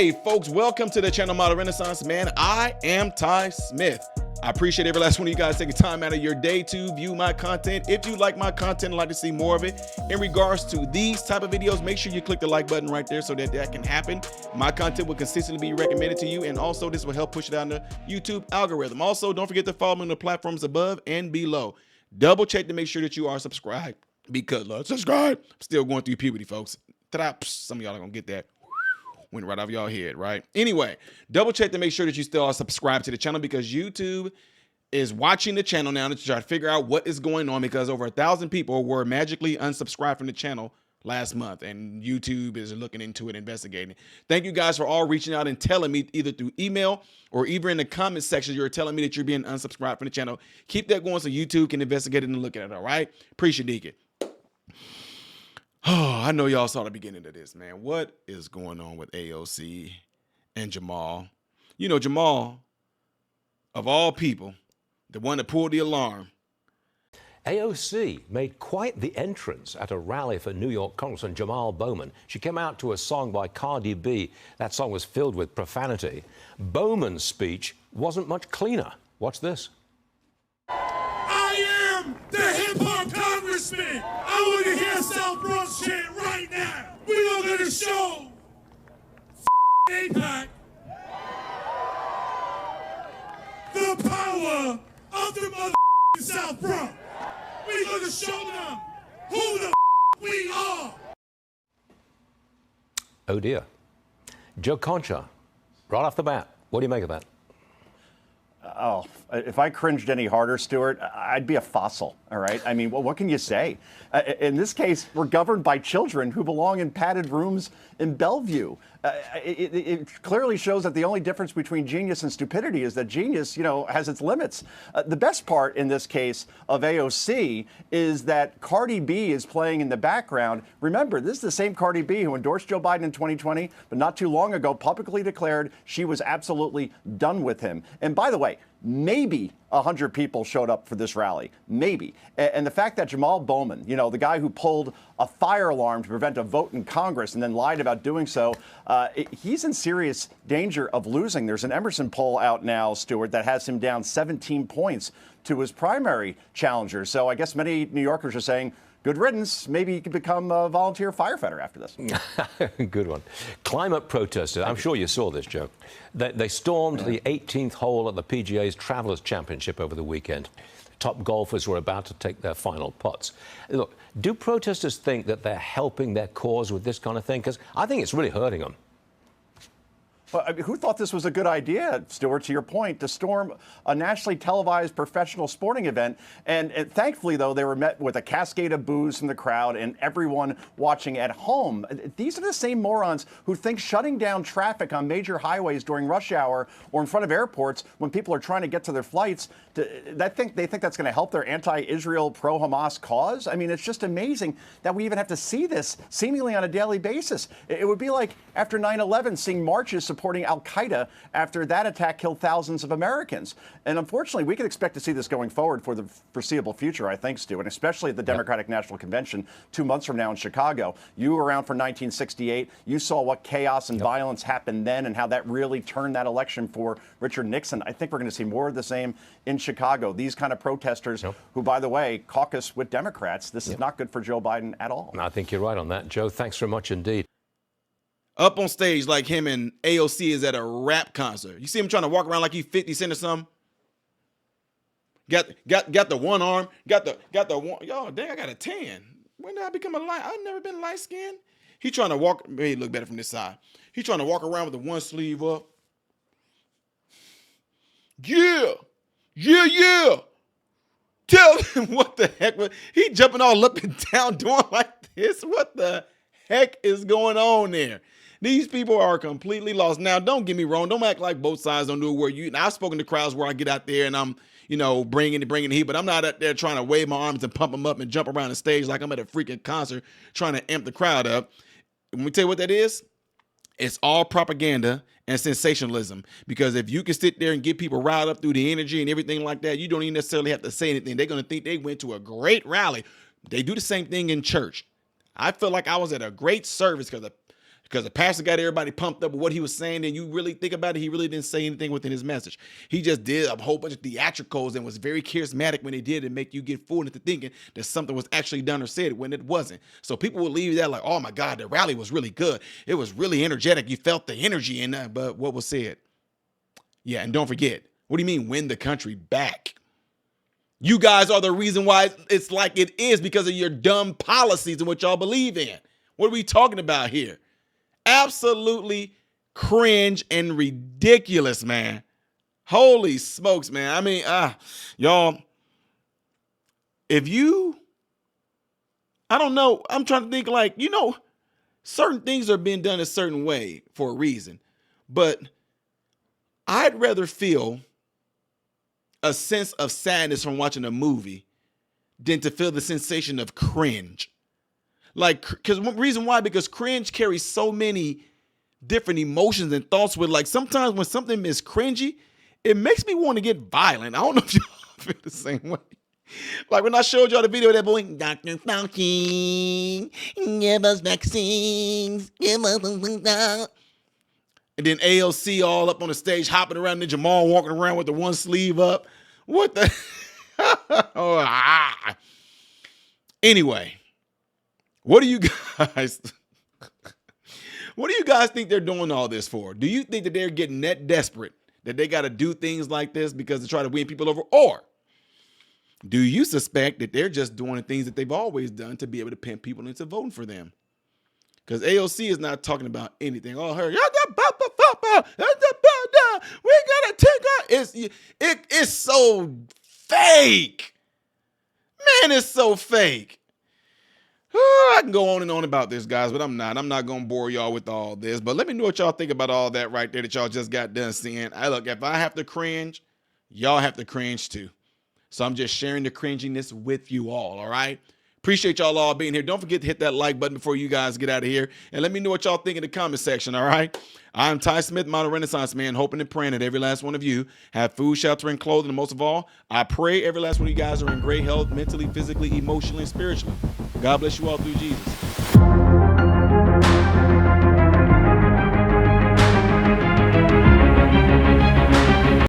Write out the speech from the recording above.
Hey folks, welcome to the Channel Model Renaissance, man. I am Ty Smith. I appreciate every last one of you guys taking time out of your day to view my content. If you like my content and like to see more of it, in regards to these type of videos, make sure you click the like button right there so that can happen. My content will consistently be recommended to you, and also this will help push it out in the YouTube algorithm. Also, don't forget to follow me on the platforms above and below. Double check to make sure that you are subscribed, because subscribe. I'm still going through puberty, folks. Some of y'all are gonna get that. Went right off y'all head, right? Anyway, double check to make sure that you still are subscribed to the channel, because YouTube is watching the channel now to try to figure out what is going on, because over 1,000 people were magically unsubscribed from the channel last month, and YouTube is looking into it, investigating. Thank you guys for all reaching out and telling me, either through email or even in the comment section, you're telling me that you're being unsubscribed from the channel. Keep that going so YouTube can investigate it and look at it, all right? Appreciate it. Oh, I know y'all saw the beginning of this, man. What is going on with AOC and Jamaal? You know, Jamaal, of all people, the one that pulled the alarm. AOC made quite the entrance at a rally for New York Congressman Jamaal Bowman. She came out to a song by Cardi B. That song was filled with profanity. Bowman's speech wasn't much cleaner. Watch this. I am the hip-hop congressman. I want to hear South Bronx chant right now. We are going to show APAC the power of the South Bronx. We're going to show them who the we are. Oh dear. Joe Concha, right off the bat, what do you make of that? Oh, if I cringed any harder, Stuart, I'd be a fossil, all right? I mean, well, what can you say? In this case, we're governed by children who belong in padded rooms in Bellevue. It clearly shows that the only difference between genius and stupidity is that genius, has its limits. The best part in this case of AOC is that Cardi B is playing in the background. Remember, this is the same Cardi B who endorsed Joe Biden in 2020, but not too long ago publicly declared she was absolutely done with him. And by the way, maybe 100 people showed up for this rally. Maybe. And the fact that Jamaal Bowman, the guy who pulled a fire alarm to prevent a vote in Congress and then lied about doing so, he's in serious danger of losing. There's an Emerson poll out now, Stuart, that has him down 17 points to his primary challenger. So I guess many New Yorkers are saying, good riddance. Maybe you could become a volunteer firefighter after this. Good one. Climate protesters. I'm sure you saw this, Joe. They stormed the 18th hole at the PGA's Travelers Championship over the weekend. Top golfers were about to take their final putts. Look, do protesters think that they're helping their cause with this kind of thing? Because I think it's really hurting them. Well, I mean, who thought this was a good idea, Stuart, to your point, to storm a nationally televised professional sporting event? And thankfully, though, they were met with a cascade of boos from the crowd and everyone watching at home. These are the same morons who think shutting down traffic on major highways during rush hour or in front of airports when people are trying to get to their flights, they think that's going to help their anti-Israel, pro-Hamas cause. I mean, it's just amazing that we even have to see this seemingly on a daily basis. It would be like after 9/11 seeing marches supporting al-Qaeda after that attack killed thousands of Americans. And unfortunately, we can expect to see this going forward for the foreseeable future, I think, Stu, and especially at the Democratic National Convention 2 months from now in Chicago. You were around for 1968. You saw what chaos and violence happened then and how that really turned that election for Richard Nixon. I think we're going to see more of the same in Chicago. These kind of protesters who, by the way, caucus with Democrats. This is not good for Joe Biden at all. I think you're right on that, Joe. Thanks very much indeed. Up on stage like him and AOC is at a rap concert. You see him trying to walk around like he's 50 Cent or something? Got the one arm, got the one. Yo, dang, I got a tan. When did I become a light? I've never been light skinned. He trying to walk, maybe look better from this side. He trying to walk around with the one sleeve up. Yeah. Tell him what the heck. He jumping all up and down doing like this. What the heck is going on there? These people are completely lost. Now, don't get me wrong. Don't act like both sides don't do it where you. Now, I've spoken to crowds where I get out there and I'm, bringing the heat, but I'm not out there trying to wave my arms and pump them up and jump around the stage like I'm at a freaking concert trying to amp the crowd up. Let me tell you what that is. It's all propaganda and sensationalism, because if you can sit there and get people riled up through the energy and everything like that, you don't even necessarily have to say anything. They're going to think they went to a great rally. They do the same thing in church. I feel like I was at a great service because Because the pastor got everybody pumped up with what he was saying, and you really think about it, he really didn't say anything within his message. He just did a whole bunch of theatricals and was very charismatic when he did and make you get fooled into thinking that something was actually done or said when it wasn't. So people will leave that like, oh my God, the rally was really good. It was really energetic. You felt the energy in that, but what was said? Yeah, and don't forget, what do you mean win the country back? You guys are the reason why it's like it is because of your dumb policies and what y'all believe in. What are we talking about here? Absolutely cringe and ridiculous, man. Holy smokes, man. I mean, y'all, I don't know. I'm trying to think like, certain things are being done a certain way for a reason, but I'd rather feel a sense of sadness from watching a movie than to feel the sensation of cringe. Like, because reason why? Because cringe carries so many different emotions and thoughts with, like, sometimes when something is cringy, it makes me want to get violent. I don't know if y'all feel the same way. Like when I showed y'all the video of that boy, Dr. Fauci, give us vaccines, give us. And then AOC all up on the stage, hopping around, and Jamaal walking around with the one sleeve up. What the? Anyway. What do you guys think they're doing all this for? Do you think that they're getting that desperate that they got to do things like this because they try to win people over? Or do you suspect that they're just doing the things that they've always done to be able to pimp people into voting for them? Because AOC is not talking about anything. Oh, her, we gotta take out. It's so fake. Man, it's so fake. I can go on and on about this, guys, but I'm not. I'm not going to bore y'all with all this. But let me know what y'all think about all that right there that y'all just got done seeing. Look, if I have to cringe, y'all have to cringe too. So I'm just sharing the cringiness with you all right? Appreciate y'all all being here. Don't forget to hit that like button before you guys get out of here. And let me know what y'all think in the comment section, all right? I'm Ty Smith, modern Renaissance man, hoping and praying that every last one of you have food, shelter, and clothing. And most of all, I pray every last one of you guys are in great health, mentally, physically, emotionally, and spiritually. God bless you all through Jesus.